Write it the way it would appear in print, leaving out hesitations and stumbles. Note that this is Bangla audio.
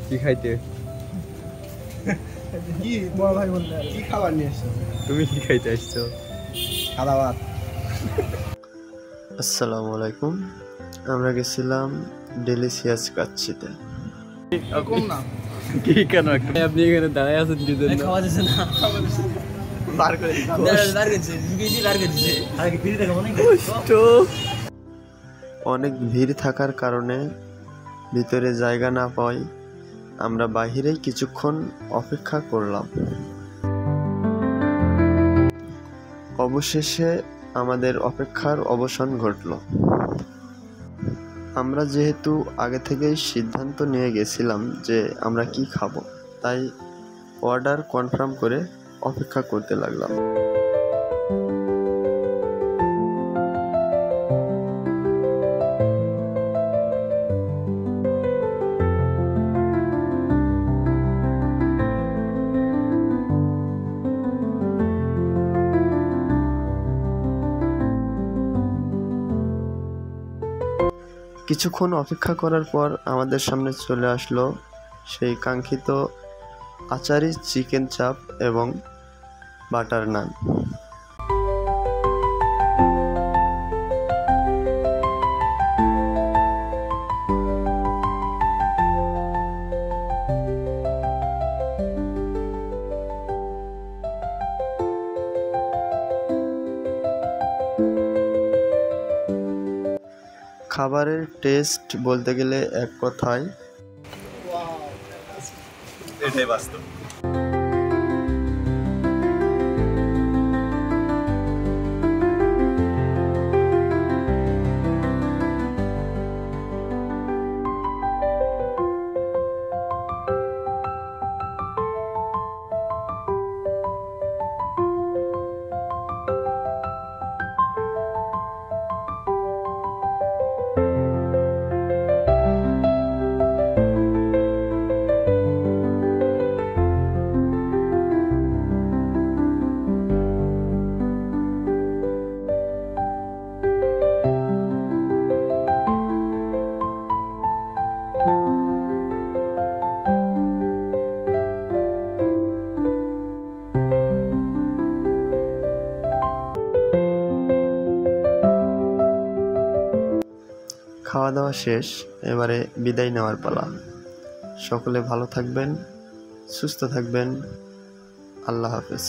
কি খাইতে? কি বড় ভাই বললে কি খাবার নিয়ে এসছো? তুমি কি খাইতে আসছো? সাদা ভাত। আসসালামু আলাইকুম। আমরা গেছিলাম ডেলিসিয়াস কাচ্চিতে। কম না কি কেন আপনি এখানে দাঁড়ায় আছেন কি জন্য? খাওয়া যাচ্ছে না। বার করে অনেক ভিড় থাকার কারণে ভিতরে জায়গা না পাওয়ায় আমরা বাহিরেই কিছুক্ষণ অপেক্ষা করলাম। অবশেষে আমাদের অপেক্ষার অবসান ঘটল। আমরা যেহেতু আগে থেকেই সিদ্ধান্ত নিয়ে গেছিলাম যে আমরা কি খাবো, তাই অর্ডার কনফার্ম করে অপেক্ষা করতে লাগলাম। কিছুক্ষণ অপেক্ষা করার পর আমাদের সামনে চলে আসলো সেই কাঙ্ক্ষিত আচারি চিকেন চাপ এবং বাটার নান। খাবারের টেস্ট বলতে গেলে এক কথায় এটাই বাস্তব। খাওয়া দাওয়া শেষ, এবারে বিদায় নেওয়ার পালা। সকলে ভালো থাকবেন, সুস্থ থাকবেন। আল্লাহ হাফেজ।